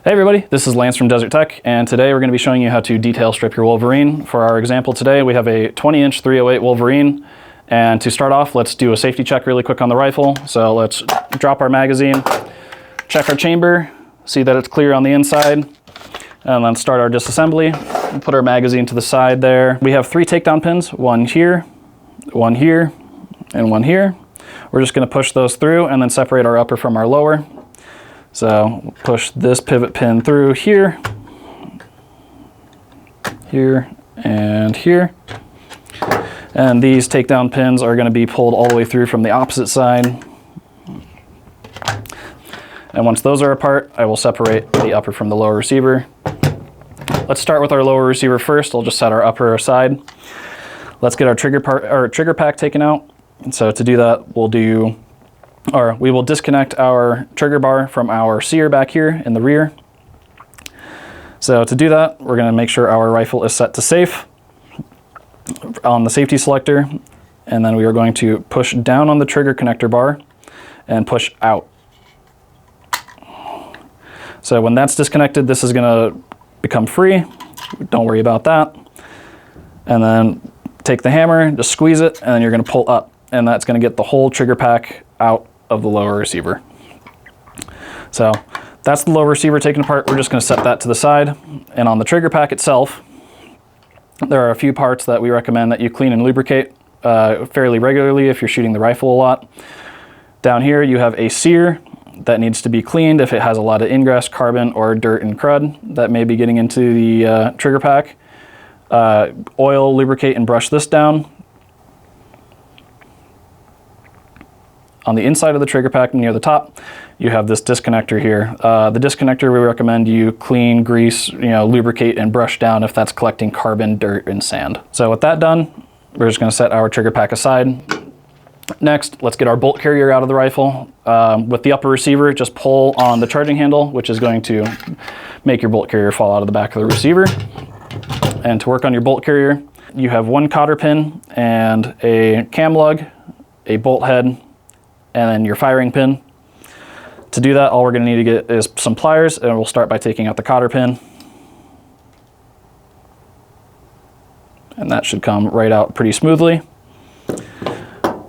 Hey everybody, this is Lance from Desert Tech, and today we're going to be showing you how to detail strip your Wolverine. For our example today, we have a 20-inch 308 Wolverine, and to start off, let's do a safety check really quick on the rifle. So let's drop our magazine, check our chamber, see that it's clear on the inside, and then start our disassembly. Put our magazine to the side there. We have 3 takedown pins, one here, and one here. We're just going to push those through and then separate our upper from our lower. So push this pivot pin through here, and here. And these takedown pins are going to be pulled all the way through from the opposite side. And once those are apart, I will separate the upper from the lower receiver. Let's start with our lower receiver first. I'll just set our upper aside. Let's get our trigger pack taken out. And so to do that, we will disconnect our trigger bar from our sear back here in the rear. So to do that, we're going to make sure our rifle is set to safe on the safety selector, and then we are going to push down on the trigger connector bar and push out. So when that's disconnected, this is going to become free. Don't worry about that. And then take the hammer, just squeeze it, and then you're going to pull up, and that's going to get the whole trigger pack out of the lower receiver. So that's the lower receiver taken apart. We're just going to set that to the side. And on the trigger pack itself, there are a few parts that we recommend that you clean and lubricate fairly regularly if you're shooting the rifle a lot. Down here you have a sear that needs to be cleaned if it has a lot of ingress, carbon, or dirt and crud that may be getting into the trigger pack. Oil, lubricate, and brush this down. On the inside of the trigger pack near the top, you have this disconnector here. The disconnector, we recommend you clean, grease, lubricate, and brush down if that's collecting carbon, dirt, and sand. So with that done, we're just going to set our trigger pack aside. Next, let's get our bolt carrier out of the rifle. With the upper receiver, just pull on the charging handle, which is going to make your bolt carrier fall out of the back of the receiver. And to work on your bolt carrier, you have 1 cotter pin and a cam lug, a bolt head, and then your firing pin. To do that, all we're going to need to get is some pliers, and we'll start by taking out the cotter pin. And that should come right out pretty smoothly.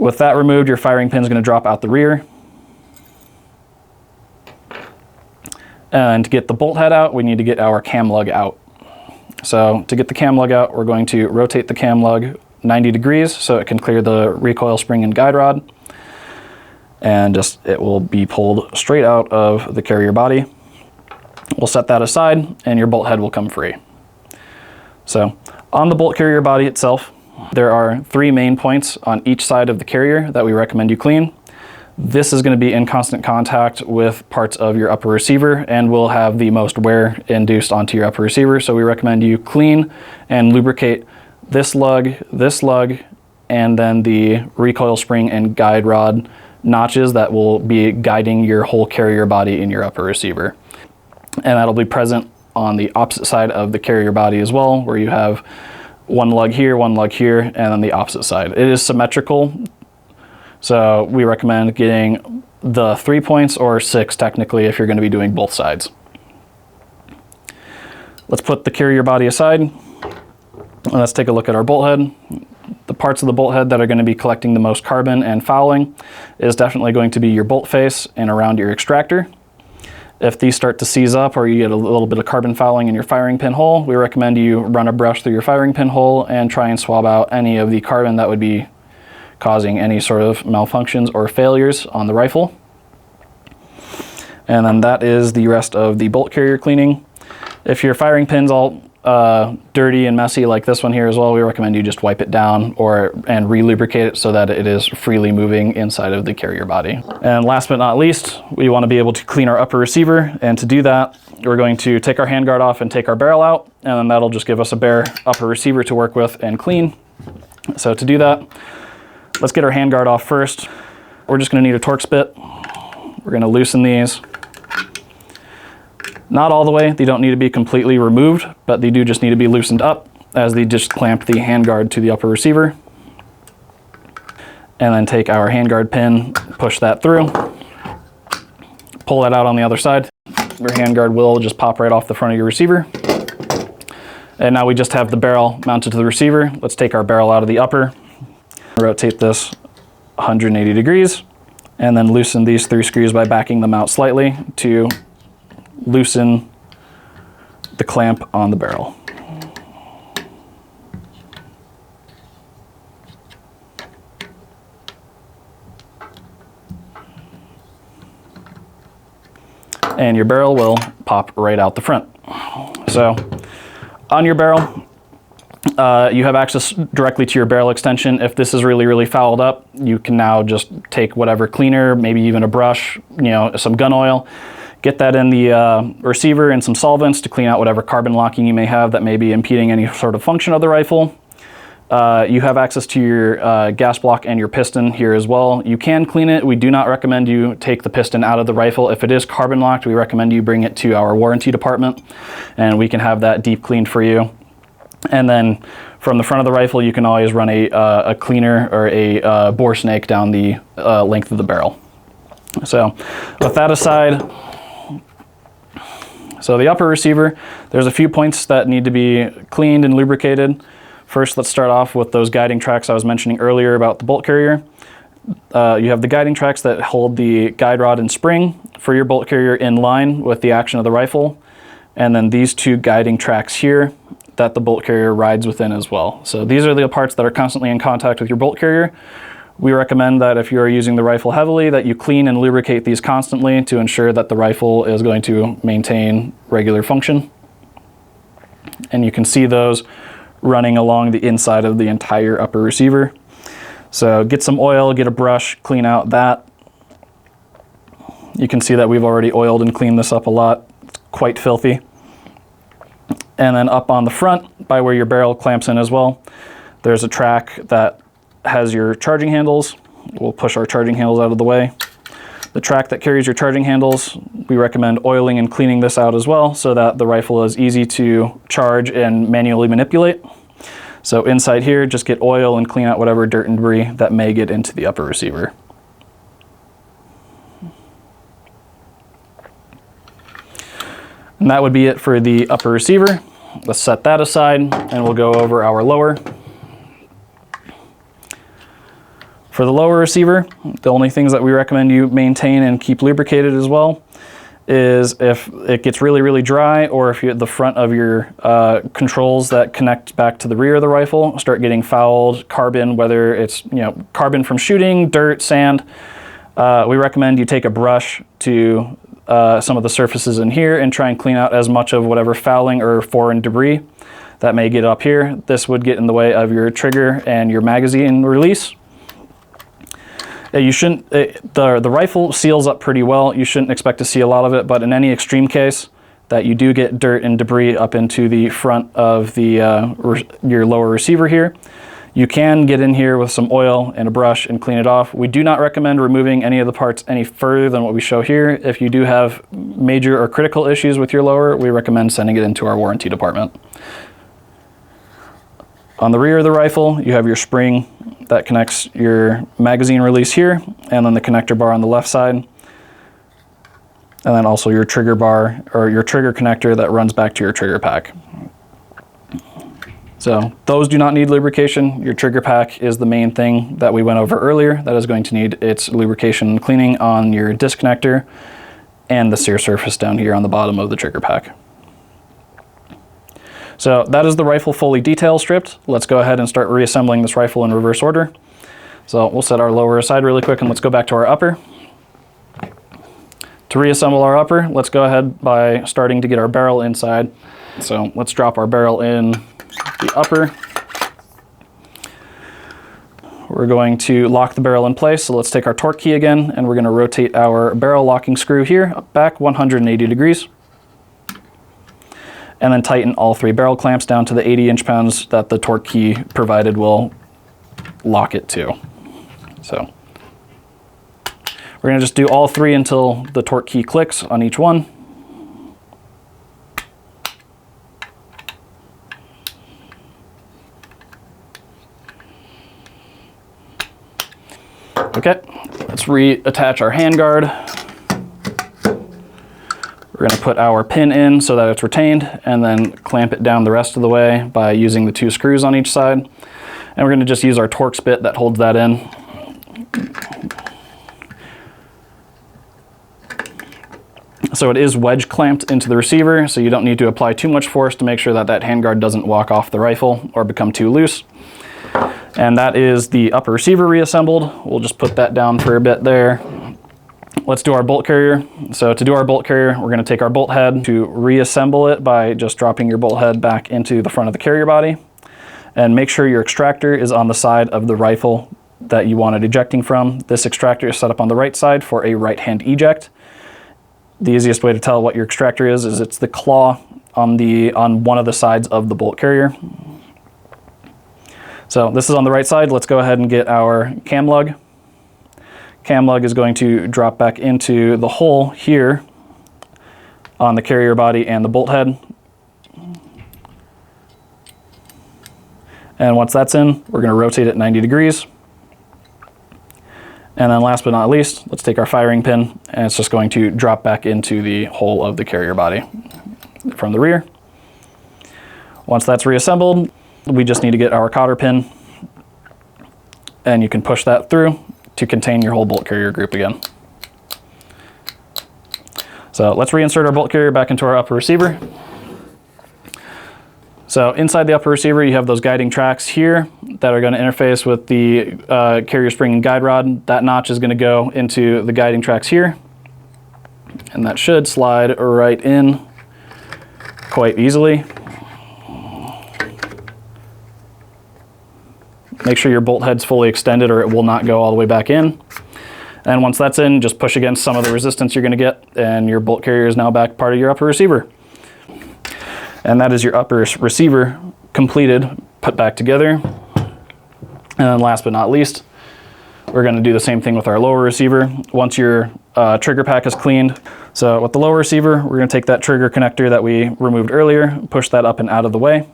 With that removed, your firing pin is going to drop out the rear. And to get the bolt head out, we need to get our cam lug out. So to get the cam lug out, we're going to rotate the cam lug 90 degrees so it can clear the recoil spring and guide rod. And it will be pulled straight out of the carrier body. We'll set that aside, and your bolt head will come free. So on the bolt carrier body itself, there are 3 main points on each side of the carrier that we recommend you clean. This is going to be in constant contact with parts of your upper receiver and will have the most wear induced onto your upper receiver. So we recommend you clean and lubricate this lug, and then the recoil spring and guide rod notches that will be guiding your whole carrier body in your upper receiver. And that'll be present on the opposite side of the carrier body as well, where you have 1 lug here, and then the opposite side. It is symmetrical, so we recommend getting the 3 points, or 6 technically if you're going to be doing both sides. Let's put the carrier body aside, and let's take a look at our bolt head. The parts of the bolt head that are going to be collecting the most carbon and fouling is definitely going to be your bolt face and around your extractor. If these start to seize up or you get a little bit of carbon fouling in your firing pin hole, we recommend you run a brush through your firing pin hole and try and swab out any of the carbon that would be causing any sort of malfunctions or failures on the rifle. And then that is the rest of the bolt carrier cleaning. If your firing pin's all dirty and messy like this one here as well, we recommend you just wipe it down and re-lubricate it so that it is freely moving inside of the carrier body. And last but not least, we want to be able to clean our upper receiver, and to do that, we're going to take our handguard off and take our barrel out, and then that'll just give us a bare upper receiver to work with and clean. So to do that, let's get our handguard off first. We're just going to need a Torx bit. We're going to loosen these. Not all the way, they don't need to be completely removed, but they do just need to be loosened up as they just clamp the handguard to the upper receiver. And then take our handguard pin, push that through, pull that out on the other side. your handguard will just pop right off the front of your receiver. And now we just have the barrel mounted to the receiver. Let's take our barrel out of the upper, rotate this 180 degrees, and then loosen these 3 screws by backing them out slightly to loosen the clamp on the barrel. And your barrel will pop right out the front. So on your barrel, you have access directly to your barrel extension. If this is really, really fouled up, you can now just take whatever cleaner, maybe even a brush, some gun oil, get that in the receiver and some solvents to clean out whatever carbon locking you may have that may be impeding any sort of function of the rifle. You have access to your gas block and your piston here as well. You can clean it. We do not recommend you take the piston out of the rifle. If it is carbon locked, we recommend you bring it to our warranty department and we can have that deep cleaned for you. And then from the front of the rifle, you can always run a cleaner or a bore snake down the length of the barrel. So with that aside, so the upper receiver, there's a few points that need to be cleaned and lubricated. First, let's start off with those guiding tracks I was mentioning earlier about the bolt carrier. You have the guiding tracks that hold the guide rod and spring for your bolt carrier in line with the action of the rifle. And then these 2 guiding tracks here that the bolt carrier rides within as well. So these are the parts that are constantly in contact with your bolt carrier. We recommend that if you are using the rifle heavily, that you clean and lubricate these constantly to ensure that the rifle is going to maintain regular function. And you can see those running along the inside of the entire upper receiver. So get some oil, get a brush, clean out that. You can see that we've already oiled and cleaned this up a lot. It's quite filthy. And then up on the front, by where your barrel clamps in as well, there's a track that has your charging handles. We'll push our charging handles out of the way. The track that carries your charging handles, we recommend oiling and cleaning this out as well so that the rifle is easy to charge and manually manipulate. So inside here, just get oil and clean out whatever dirt and debris that may get into the upper receiver. And that would be it for the upper receiver. Let's set that aside and we'll go over our lower. For the lower receiver, the only things that we recommend you maintain and keep lubricated as well is if it gets really, really dry, or if the front of your controls that connect back to the rear of the rifle start getting fouled, carbon, whether it's carbon from shooting, dirt, sand, we recommend you take a brush to some of the surfaces in here and try and clean out as much of whatever fouling or foreign debris that may get up here. This would get in the way of your trigger and your magazine release. You shouldn't, the rifle seals up pretty well. You shouldn't expect to see a lot of it, but in any extreme case that you do get dirt and debris up into the front of the your lower receiver here, you can get in here with some oil and a brush and clean it off. We do not recommend removing any of the parts any further than what we show here. If you do have major or critical issues with your lower, we recommend sending it into our warranty department. On the rear of the rifle, you have your spring that connects your magazine release here, and then the connector bar on the left side. And then also your trigger bar, or your trigger connector that runs back to your trigger pack. So those do not need lubrication. Your trigger pack is the main thing that we went over earlier that is going to need its lubrication and cleaning on your disc connector and the sear surface down here on the bottom of the trigger pack. So that is the rifle fully detail stripped. Let's go ahead and start reassembling this rifle in reverse order. So we'll set our lower aside really quick and let's go back to our upper. To reassemble our upper, let's go ahead by starting to get our barrel inside. So let's drop our barrel in the upper. We're going to lock the barrel in place. So let's take our torque key again and we're going to rotate our barrel locking screw here back 180 degrees. And then tighten all 3 barrel clamps down to the 80 inch-pounds that the torque key provided will lock it to. So we're going to just do all 3 until the torque key clicks on each one. Okay, let's reattach our handguard. We're going going to put our pin in so that it's retained, and then clamp it down the rest of the way by using the 2 screws on each side. And we're going to just use our Torx bit that holds that in. So it is wedge clamped into the receiver, so you don't need to apply too much force to make sure that that handguard doesn't walk off the rifle or become too loose. And that is the upper receiver reassembled. We'll just put that down for a bit there. Let's do our bolt carrier. So to do our bolt carrier, we're going to take our bolt head. To reassemble it by just dropping your bolt head back into the front of the carrier body. And make sure your extractor is on the side of the rifle that you want it ejecting from. This extractor is set up on the right side for a right-hand eject. The easiest way to tell what your extractor is it's the claw on one of the sides of the bolt carrier. So this is on the right side. Let's go ahead and get our cam lug. Cam lug is going to drop back into the hole here on the carrier body and the bolt head. And once that's in, we're going to rotate it 90 degrees. And then last but not least, let's take our firing pin, and it's just going to drop back into the hole of the carrier body from the rear. Once that's reassembled, we just need to get our cotter pin, and you can push that through to contain your whole bolt carrier group again. So let's reinsert our bolt carrier back into our upper receiver. So inside the upper receiver, you have those guiding tracks here that are going to interface with the carrier spring and guide rod. That notch is going to go into the guiding tracks here, and that should slide right in quite easily. Make sure your bolt head's fully extended or it will not go all the way back in. And once that's in, just push against some of the resistance you're going to get, and your bolt carrier is now back part of your upper receiver. And that is your upper receiver completed, put back together. And then last but not least, we're going to do the same thing with our lower receiver once your trigger pack is cleaned. So with the lower receiver, we're going to take that trigger connector that we removed earlier, push that up and out of the way.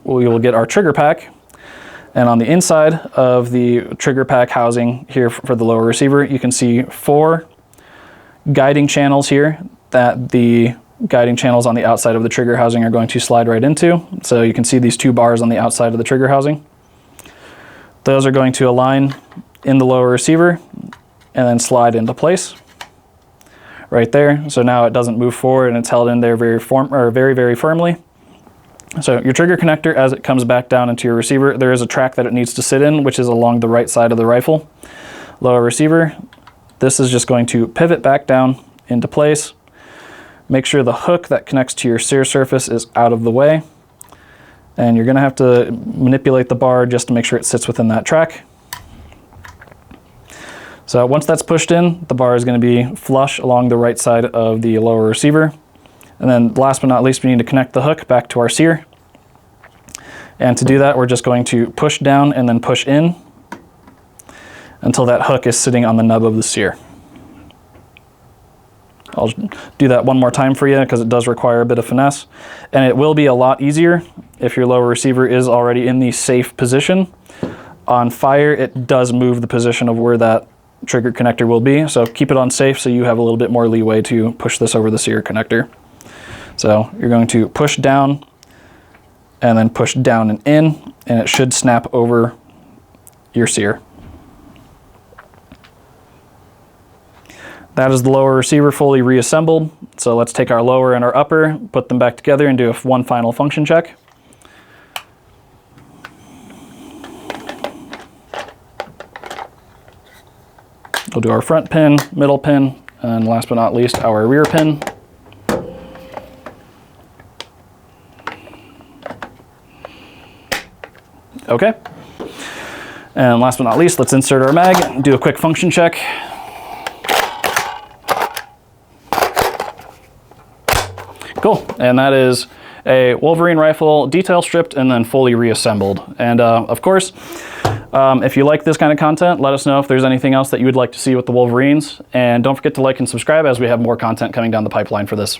We will get our trigger pack. And on the inside of the trigger pack housing here for the lower receiver, you can see 4 guiding channels here that the guiding channels on the outside of the trigger housing are going to slide right into. So you can see these 2 bars on the outside of the trigger housing. Those are going to align in the lower receiver and then slide into place right there. So now it doesn't move forward and it's held in there very, very firmly. So your trigger connector, as it comes back down into your receiver, there is a track that it needs to sit in, which is along the right side of the rifle. Lower receiver, this is just going to pivot back down into place. Make sure the hook that connects to your sear surface is out of the way. And you're going to have to manipulate the bar just to make sure it sits within that track. So once that's pushed in, the bar is going to be flush along the right side of the lower receiver. And then last but not least, we need to connect the hook back to our sear. And to do that, we're just going to push down and then push in until that hook is sitting on the nub of the sear. I'll do that one more time for you because it does require a bit of finesse. And it will be a lot easier if your lower receiver is already in the safe position. On fire, it does move the position of where that trigger connector will be. So keep it on safe so you have a little bit more leeway to push this over the sear connector. So you're going to push down and then push down and in, and it should snap over your sear. That is the lower receiver fully reassembled. So let's take our lower and our upper, put them back together and do one final function check. We'll do our front pin, middle pin, and last but not least, our rear pin. Okay. And last but not least, let's insert our mag and do a quick function check. Cool, and that is a Wolverine rifle detail stripped and then fully reassembled. And of course, if you like this kind of content, let us know if there's anything else that you would like to see with the Wolverines. And don't forget to like and subscribe as we have more content coming down the pipeline for this.